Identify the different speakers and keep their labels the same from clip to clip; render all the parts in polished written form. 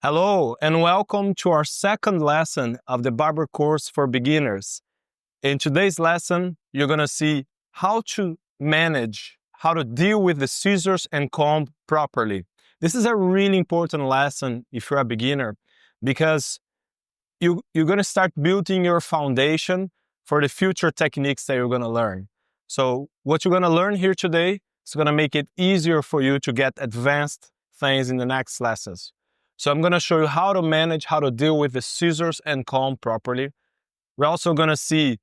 Speaker 1: Hello and welcome to our second lesson of the Barber course for beginners. In today's lesson, you're going to see how to manage, how to deal with the scissors and comb properly. This is a really important lesson if you're a beginner because you're going to start building your foundation for the future techniques that you're going to learn. So what you're going to learn here today is going to make it easier for you to get advanced things in the next lessons. So I'm going to show you how to manage, how to deal with the scissors and comb properly. We're also going to see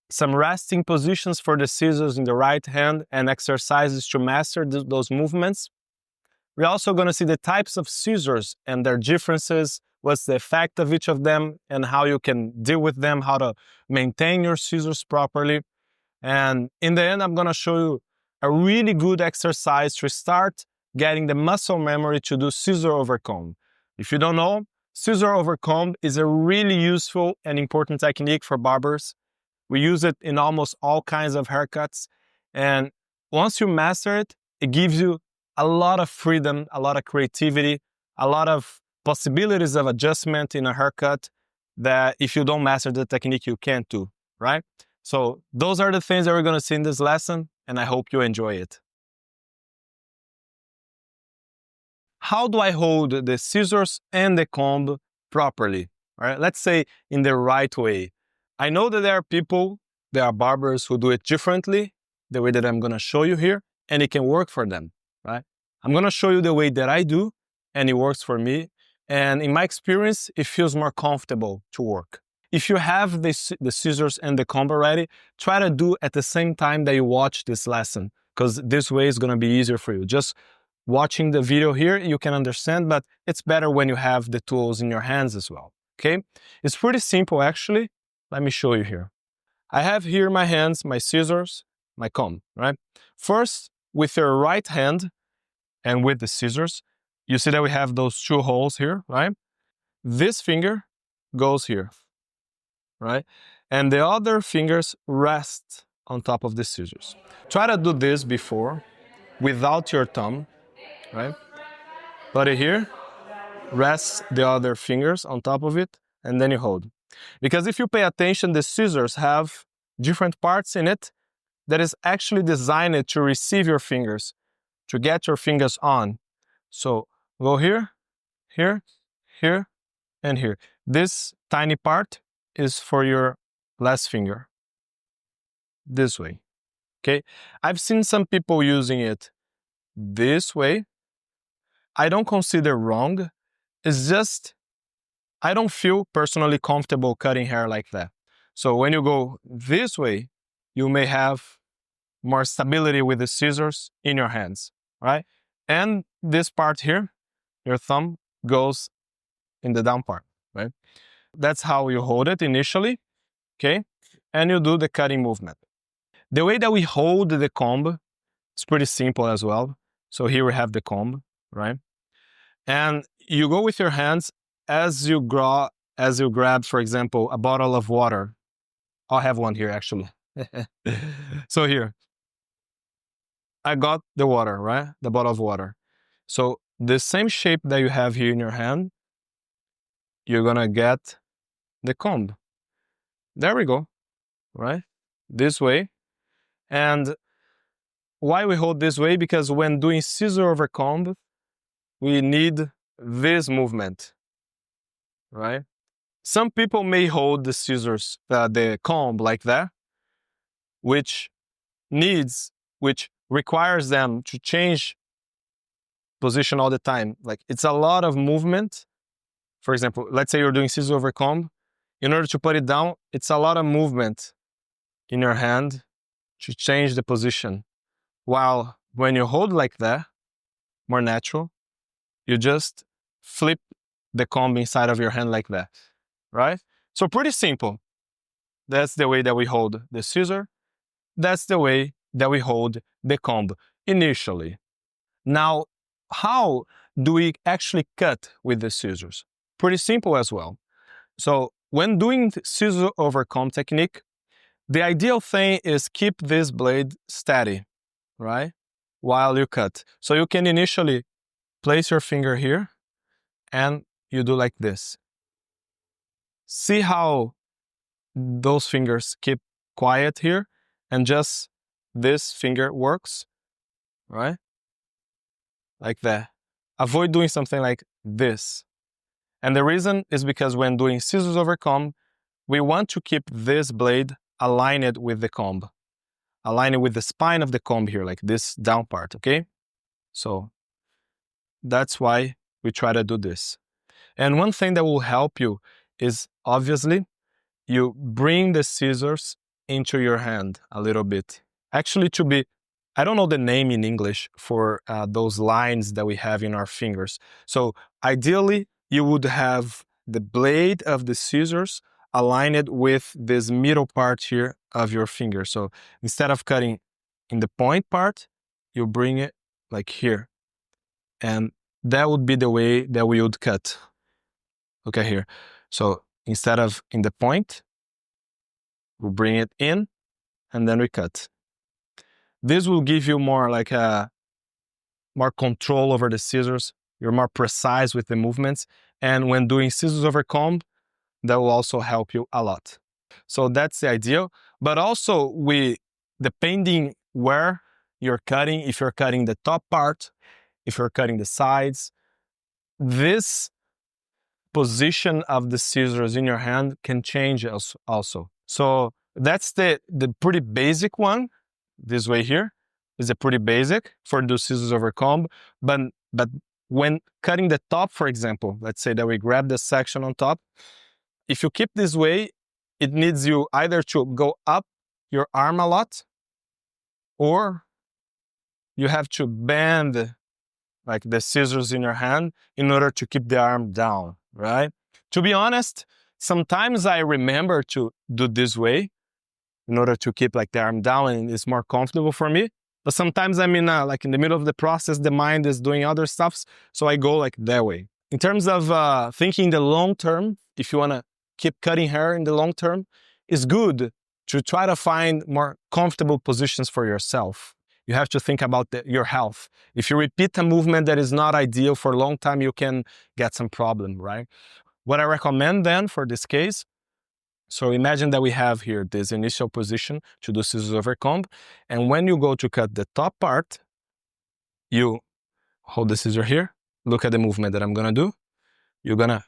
Speaker 1: some resting positions for the scissors in the right hand and exercises to master those movements. We're also going to see the types of scissors and their differences, what's the effect of each of them, and how you can deal with them, how to maintain your scissors properly. And in the end, I'm going to show you a really good exercise to start getting the muscle memory to do scissor-over-comb. If you don't know, scissor-over-comb is a really useful and important technique for barbers. We use it in almost all kinds of haircuts. And once you master it, it gives you a lot of freedom, a lot of creativity, a lot of possibilities of adjustment in a haircut that if you don't master the technique, you can't do, right? So those are the things that we're going to see in this lesson, and I hope you enjoy it. How do I hold the scissors and the comb properly? All right, let's say in the right way. I know that there are people, there are barbers who do it differently, the way that I'm going to show you here, and it can work for them, right? I'm going to show you the way that I do, and it works for me. And in my experience, it feels more comfortable to work. If you have the scissors and the comb already, try to do at the same time that you watch this lesson, because this way is going to be easier for you. Just watching the video here, you can understand, but it's better when you have the tools in your hands as well, okay? It's pretty simple, actually. Let me show you here. I have here in my hands, my scissors, my comb, right? First, with your right hand and with the scissors, you see that we have those two holes here, right? This finger goes here, right? And the other fingers rest on top of the scissors. Try to do this before without your thumb, right? Put it here, rest the other fingers on top of it, and then you hold. Because if you pay attention, the scissors have different parts in it that is actually designed to receive your fingers, to get your fingers on. So go here, here, here, and here. This tiny part is for your last finger. This way, okay? I've seen some people using it this way. I don't consider wrong. It's just, I don't feel personally comfortable cutting hair like that. So when you go this way, you may have more stability with the scissors in your hands, right? And this part here, your thumb goes in the down part, right? That's how you hold it initially, okay? And you do the cutting movement. The way that we hold the comb is pretty simple as well. So here we have the comb, right? And you go with your hands as you grab, for example, a bottle of water. I'll have one here, actually. So here, I got the water, right? The bottle of water. So the same shape that you have here in your hand, you're gonna get the comb. There we go, right? This way. And why we hold this way? Because when doing scissor-over-comb, we need this movement, right? Some people may hold the scissors, the comb like that, which requires them to change position all the time. Like it's a lot of movement. For example, let's say you're doing scissor-over-comb. In order to put it down, it's a lot of movement in your hand to change the position. While when you hold like that, more natural, you just flip the comb inside of your hand like that, right? So pretty simple. That's the way that we hold the scissor. That's the way that we hold the comb initially. Now, how do we actually cut with the scissors? Pretty simple as well. So when doing the scissor-over-comb technique, the ideal thing is keep this blade steady, right? While you cut. So you can initially place your finger here and you do like this. See how those fingers keep quiet here and just this finger works, right? Like that. Avoid doing something like this. And the reason is because when doing scissors over comb, we want to keep this blade aligned with the comb. Align it with the spine of the comb here, like this down part, okay? So that's why we try to do this. And one thing that will help you is obviously you bring the scissors into your hand a little bit. Actually, I don't know the name in English for those lines that we have in our fingers. So ideally, you would have the blade of the scissors aligned with this middle part here of your finger. So instead of cutting in the point part, you bring it like here. And that would be the way that we would cut. Look at here. So instead of in the point, we'll bring it in and then we cut. This will give you more like more control over the scissors. You're more precise with the movements. And when doing scissors over comb, that will also help you a lot. So that's the idea. But also depending where you're cutting, if you're cutting the top part, if you're cutting the sides, this position of the scissors in your hand can change also. So that's the pretty basic one. This way here is a pretty basic for do scissors over comb. But when cutting the top, for example, let's say that we grab the section on top, if you keep this way, it needs you either to go up your arm a lot, or you have to bend like the scissors in your hand in order to keep the arm down, right? To be honest, sometimes I remember to do this way in order to keep like the arm down and it's more comfortable for me. But sometimes I'm in like in the middle of the process, the mind is doing other stuffs, so I go like that way. In terms of thinking the long term, if you want to keep cutting hair in the long term, it's good to try to find more comfortable positions for yourself. You have to think about your health. If you repeat a movement that is not ideal for a long time, you can get some problem, right? What I recommend then for this case, so imagine that we have here this initial position to do scissors over comb. And when you go to cut the top part, you hold the scissor here. Look at the movement that I'm going to do. You're going to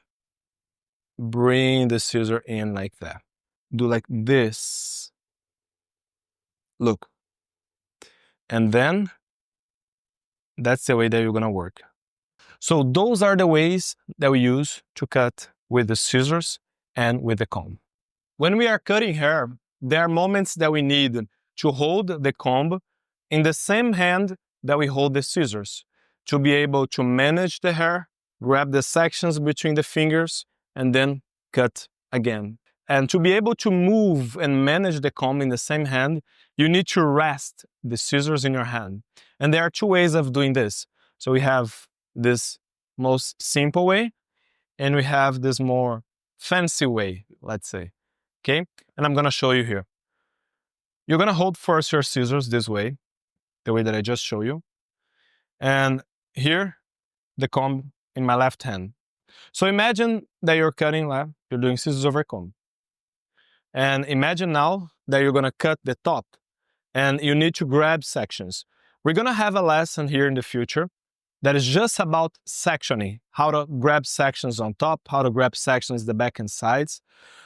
Speaker 1: bring the scissor in like that. Do like this. Look. And then that's the way that you're going to work. So those are the ways that we use to cut with the scissors and with the comb. When we are cutting hair, there are moments that we need to hold the comb in the same hand that we hold the scissors to be able to manage the hair, grab the sections between the fingers, and then cut again. And to be able to move and manage the comb in the same hand, you need to rest the scissors in your hand. And there are two ways of doing this. So we have this most simple way, and we have this more fancy way, let's say. Okay, and I'm gonna show you here. You're gonna hold first your scissors this way, the way that I just showed you. And here, the comb in my left hand. So imagine that you're cutting left, you're doing scissors over comb. And imagine now that you're gonna cut the top and you need to grab sections. We're gonna have a lesson here in the future that is just about sectioning, how to grab sections on top, how to grab sections the back and sides.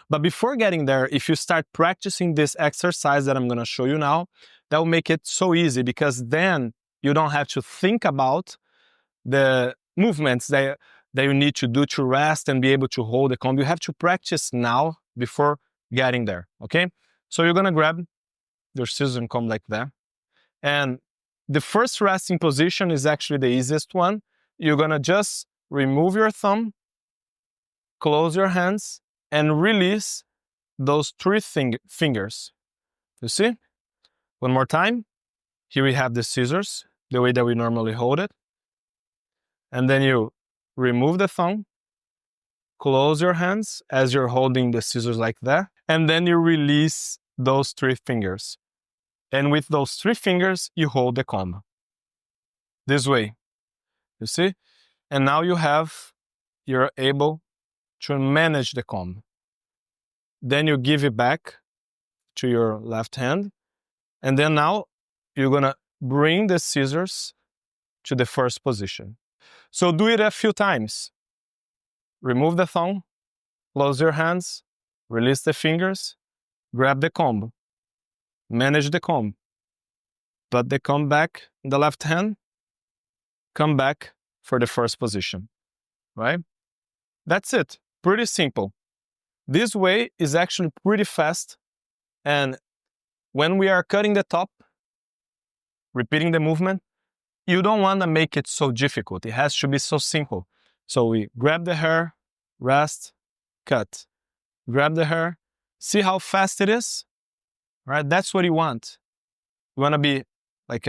Speaker 1: But before getting there, if you start practicing this exercise that I'm going to show you now, that will make it so easy, because then you don't have to think about the movements that you need to do to rest and be able to hold the comb. You have to practice now before getting there, okay? So you're going to grab your scissors and comb like that. And the first resting position is actually the easiest one. You're going to just remove your thumb, close your hands, and release those three fingers. You see? One more time. Here we have the scissors, the way that we normally hold it. And then you remove the thumb, close your hands as you're holding the scissors like that, and then you release those three fingers. And with those three fingers, you hold the comb. This way. You see? And now you have you're able to manage the comb. Then you give it back to your left hand. And then now you're gonna bring the scissors to the first position. So do it a few times. Remove the thumb, close your hands, release the fingers, grab the comb, manage the comb, put the comb back in the left hand, come back for the first position, right? That's it, pretty simple. This way is actually pretty fast, and when we are cutting the top, repeating the movement, you don't want to make it so difficult. It has to be so simple. So we grab the hair, rest, cut. Grab the hair, see how fast it is, right? That's what you want. You want to be like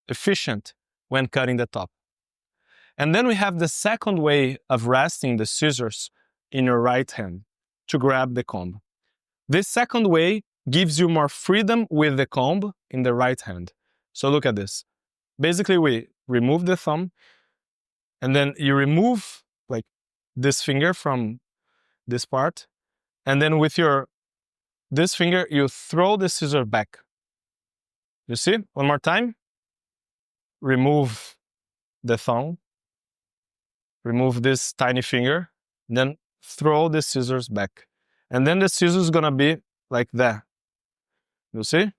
Speaker 1: efficient when cutting the top. And then we have the second way of resting the scissors in your right hand to grab the comb. This second way gives you more freedom with the comb in the right hand. So look at this. Basically, we remove the thumb, and then you remove like this finger from this part, and then with this finger, you throw the scissor back. You see? One more time. Remove the thumb, remove this tiny finger, then throw the scissors back. And then the scissors is gonna be like that. You see?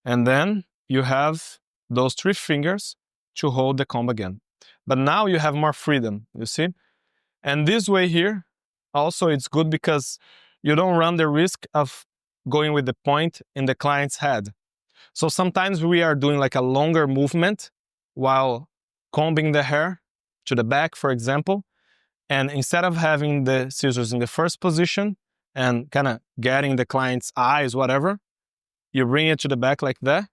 Speaker 1: And then you have those 3 fingers to hold the comb again. But now you have more freedom, you see? And this way here, also it's good because you don't run the risk of going with the point in the client's head. So sometimes we are doing like a longer movement while combing the hair to the back, for example. And instead of having the scissors in the first position and kind of getting the client's eyes, whatever, you bring it to the back like that.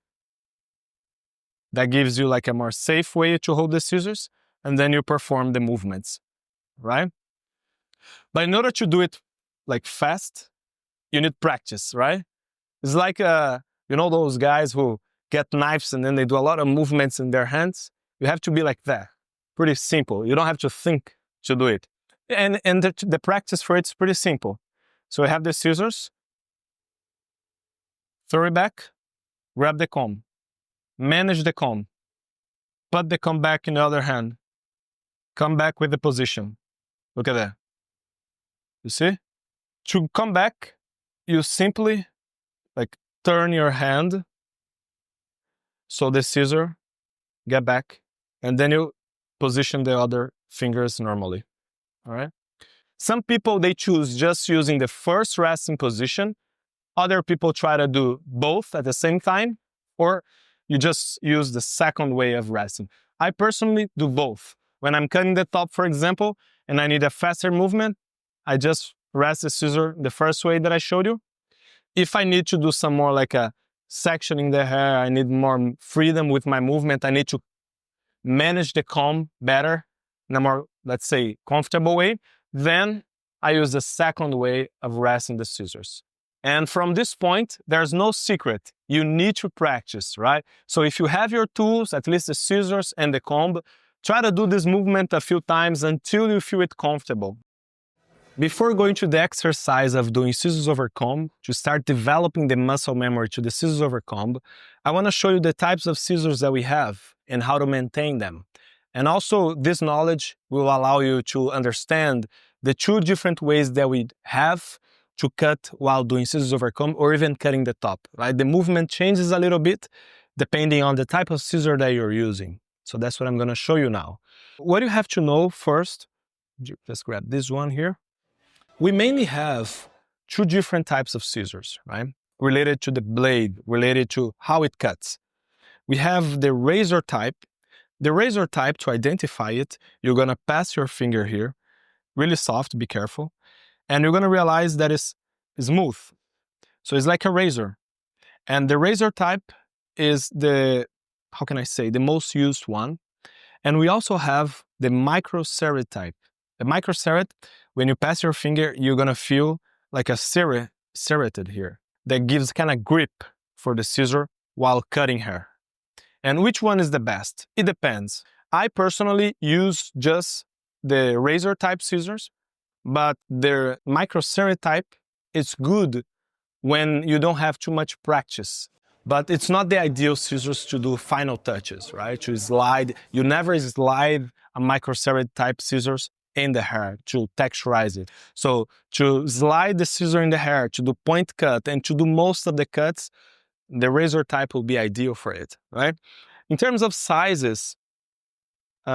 Speaker 1: That gives you like a more safe way to hold the scissors, and then you perform the movements, right? But in order to do it like fast, you need practice, right? It's like, you know those guys who get knives and then they do a lot of movements in their hands? You have to be like that. Pretty simple. You don't have to think to do it. And the practice for it's pretty simple. So I have the scissors, throw it back, grab the comb, manage the comb, put the comb back in the other hand, come back with the position. Look at that. You see? To come back, you simply like turn your hand so the scissor get back, and then you position the other fingers normally. All right? Some people, they choose just using the first resting position. Other people try to do both at the same time, or you just use the second way of resting. I personally do both. When I'm cutting the top, for example, and I need a faster movement, I just rest the scissor the first way that I showed you. If I need to do some more like a sectioning the hair, I need more freedom with my movement, I need to manage the comb better in a more, let's say, comfortable way, then I use the second way of resting the scissors. And from this point, there's no secret. You need to practice, right? So if you have your tools, at least the scissors and the comb, try to do this movement a few times until you feel it comfortable. Before going to the exercise of doing scissors-over-comb, to start developing the muscle memory to the scissors-over-comb, I want to show you the types of scissors that we have and how to maintain them. And also, this knowledge will allow you to understand the 2 different ways that we have to cut while doing scissors-over-comb or even cutting the top, right? The movement changes a little bit depending on the type of scissor that you're using. So that's what I'm going to show you now. What you have to know first, just grab this one here. We mainly have 2 different types of scissors, right? Related to the blade, related to how it cuts. We have the razor type. The razor type, to identify it, you're gonna pass your finger here, really soft, be careful, and you're gonna realize that it's smooth. So it's like a razor. And the razor type is the, how can I say, the most used one. And we also have the micro serrate type. The micro serrate, when you pass your finger, you're gonna feel like a serrated here that gives kind of grip for the scissor while cutting hair. And which one is the best? It depends. I personally use just the razor type scissors, but the micro serrated type is good when you don't have too much practice. But it's not the ideal scissors to do final touches, right? To slide, you never slide a micro serrated type scissors in the hair to texturize it. So to slide the scissor in the hair, to do point cut, and to do most of the cuts, the razor type will be ideal for it, right? In terms of sizes,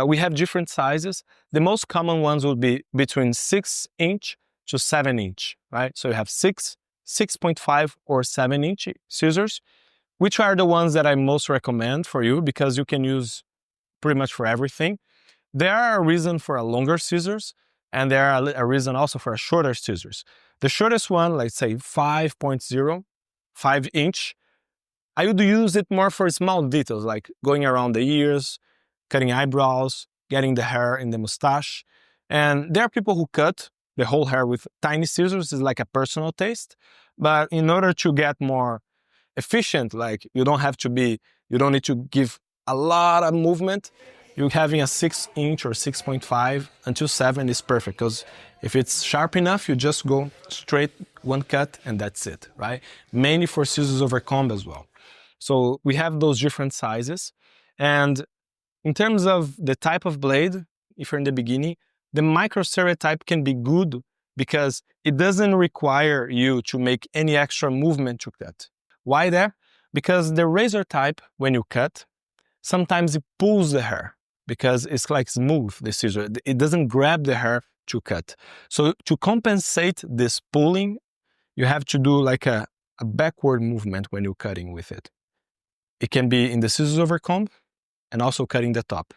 Speaker 1: we have different sizes. The most common ones would be between 6" to 7", right? So you have 6, 6.5, or 7" scissors, which are the ones that I most recommend for you because you can use pretty much for everything. There are a reason for a longer scissors, and there are a reason also for a shorter scissors. The shortest one, let's say 5.0, 5". I would use it more for small details like going around the ears, cutting eyebrows, getting the hair in the mustache. And there are people who cut the whole hair with tiny scissors. It's like a personal taste. But in order to get more efficient, like you don't need to give a lot of movement, you're having a 6" or 6.5 until 7 is perfect, because if it's sharp enough, you just go straight one cut and that's it, right? Mainly for Scissor-over-comb as well. So we have those different sizes. And in terms of the type of blade, if you're in the beginning, the micro serrated type can be good because it doesn't require you to make any extra movement to cut. Why that? Because the razor type, when you cut, sometimes it pulls the hair because it's like smooth, the scissor. It doesn't grab the hair to cut. So to compensate this pulling, you have to do like a backward movement when you're cutting with it. It can be in the Scissor-over-comb and also cutting the top.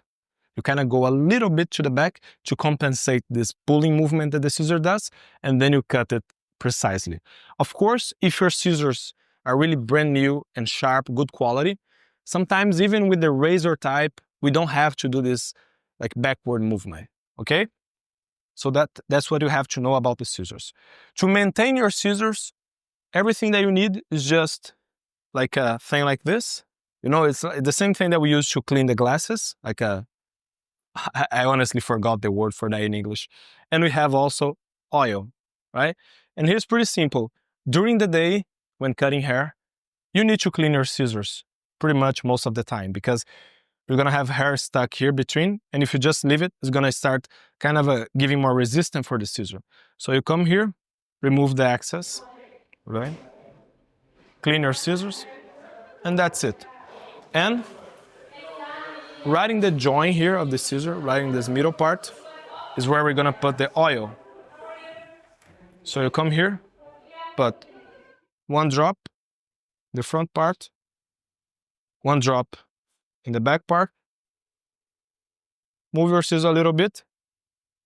Speaker 1: You kind of go a little bit to the back to compensate this pulling movement that the scissor does, and then you cut it precisely. Of course, if your scissors are really brand new and sharp, good quality, sometimes even with the razor type, we don't have to do this like backward movement, okay? So that's what you have to know about the scissors. To maintain your scissors, everything that you need is just like a thing like this. You know, it's the same thing that we use to clean the glasses, like I honestly forgot the word for that in English. And we have also oil, right? And here's pretty simple. During the day, when cutting hair, you need to clean your scissors pretty much most of the time because you're gonna have hair stuck here between, and if you just leave it, it's gonna start kind of giving more resistance for the scissor. So you come here, remove the excess, right? Clean your scissors, and that's it. And right in the joint here of the scissor, right in this middle part, is where we're gonna put the oil. So you come here, put one drop, the front part, one drop in the back part. Move your scissors a little bit.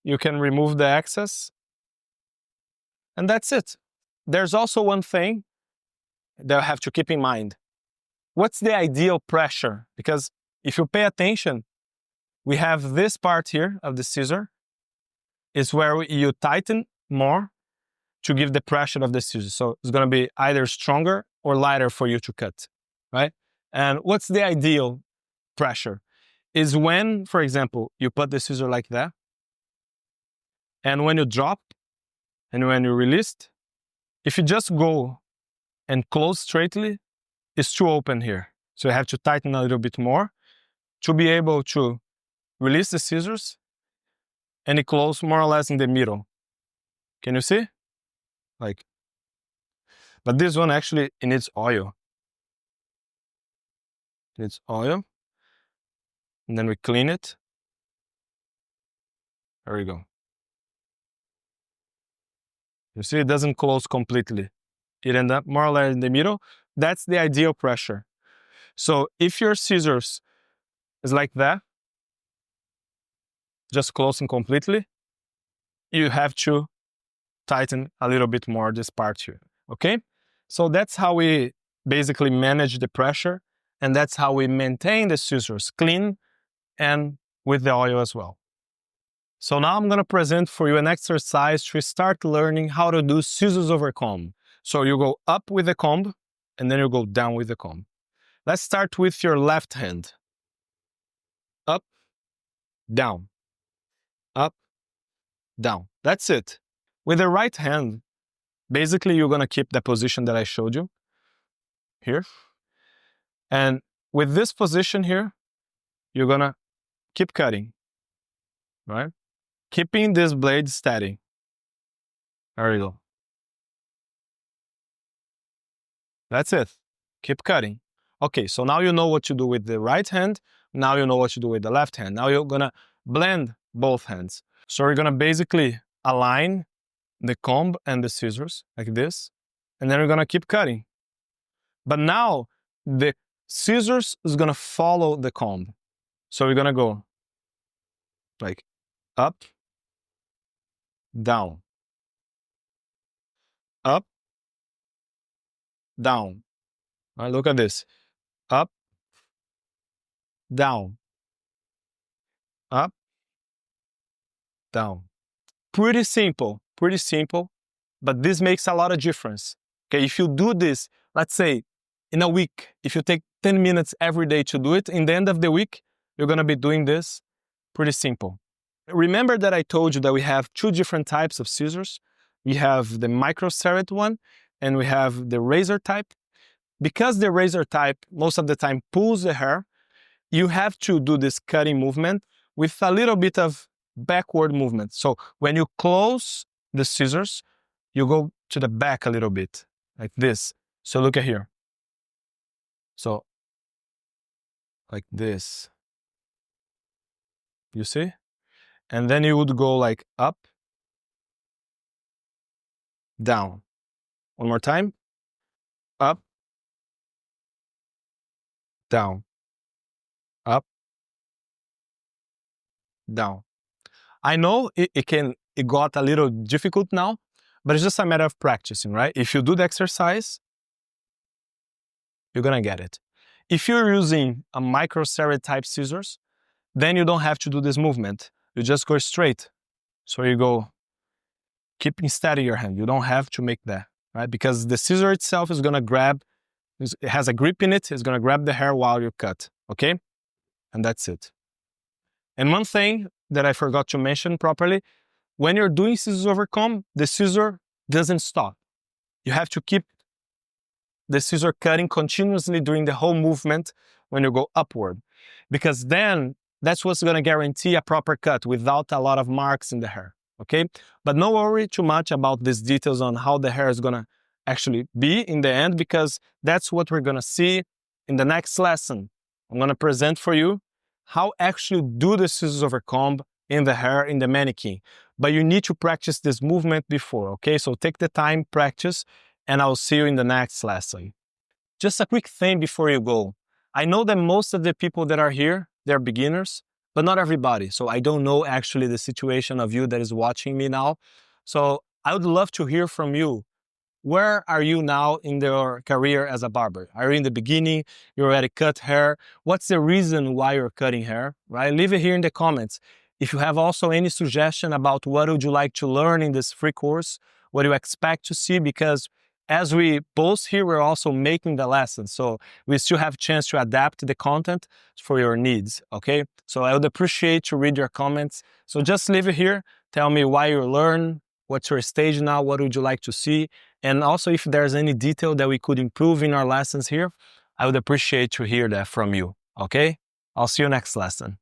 Speaker 1: You can remove the excess. And that's it. There's also one thing that you have to keep in mind. What's the ideal pressure? Because if you pay attention, we have this part here of the scissor is where you tighten more to give the pressure of the scissors. So it's gonna be either stronger or lighter for you to cut, right? And what's the ideal pressure? Is when, for example, you put the scissor like that, and when you drop, and when you release, if you just go and close straightly, it's too open here. So you have to tighten a little bit more to be able to release the scissors and it close more or less in the middle. Can you see? But this one actually, it needs oil. It needs oil. And then we clean it. There we go. You see, it doesn't close completely. It ends up more or less in the middle. That's the ideal pressure. So if your scissors is like that, just closing completely, you have to tighten a little bit more this part here, okay? So that's how we basically manage the pressure, and that's how we maintain the scissors clean and with the oil as well. So now I'm gonna present for you an exercise to start learning how to do Scissor-over-comb. So you go up with the comb, and then you go down with the comb. Let's start with your left hand. Up, down, up, down. That's it. With the right hand, basically you're gonna keep the position that I showed you here. And with this position here, you're gonna keep cutting, right? Keeping this blade steady. There you go. That's it. Keep cutting. Okay, so now you know what to do with the right hand. Now you know what to do with the left hand. Now you're gonna blend both hands. So we're gonna basically align the comb and the scissors like this, and then we're gonna keep cutting. But now the scissors is gonna follow the comb. So we're gonna go like up, down, up, down. All right, look at this. Up, down, up, down. Pretty simple, but this makes a lot of difference. Okay, if you do this, let's say in a week, if you take 10 minutes every day to do it, in the end of the week, you're gonna be doing this pretty simple. Remember that I told you that we have two different types of scissors. We have the micro serrated one, and we have the razor type. Because the razor type most of the time pulls the hair, you have to do this cutting movement with a little bit of backward movement. So when you close the scissors, you go to the back a little bit, like this. So look at here. So like this. You see? And then you would go like up, down. One more time. Up, down. Up, down. I know it got a little difficult now, but it's just a matter of practicing, right? If you do the exercise, you're gonna get it. If you're using a micro serrated type scissors, then you don't have to do this movement. You just go straight. So you go, keeping steady your hand. You don't have to make that, right? Because the scissor itself is gonna grab, it has a grip in it, it's gonna grab the hair while you cut, okay? And that's it. And one thing that I forgot to mention properly, when you're doing Scissor-over-comb, the scissor doesn't stop. You have to keep the scissor cutting continuously during the whole movement when you go upward, because then that's what's gonna guarantee a proper cut without a lot of marks in the hair, okay? But don't worry too much about these details on how the hair is gonna actually be in the end, because that's what we're gonna see in the next lesson. I'm gonna present for you how actually do the Scissor-over-comb in the hair, in the mannequin. But you need to practice this movement before, okay? So take the time, practice, and I'll see you in the next lesson. Just a quick thing before you go. I know that most of the people that are here, they're beginners, but not everybody. So I don't know actually the situation of you that is watching me now. So I would love to hear from you. Where are you now in your career as a barber? Are you in the beginning? You already cut hair? What's the reason why you're cutting hair, right? Leave it here in the comments. If you have also any suggestion about what would you like to learn in this free course, what do you expect to see, because as we post here, we're also making the lesson. So we still have a chance to adapt the content for your needs, okay? So I would appreciate to read your comments. So just leave it here. Tell me why you learn, what's your stage now, what would you like to see? And also if there's any detail that we could improve in our lessons here, I would appreciate to hear that from you, okay? I'll see you next lesson.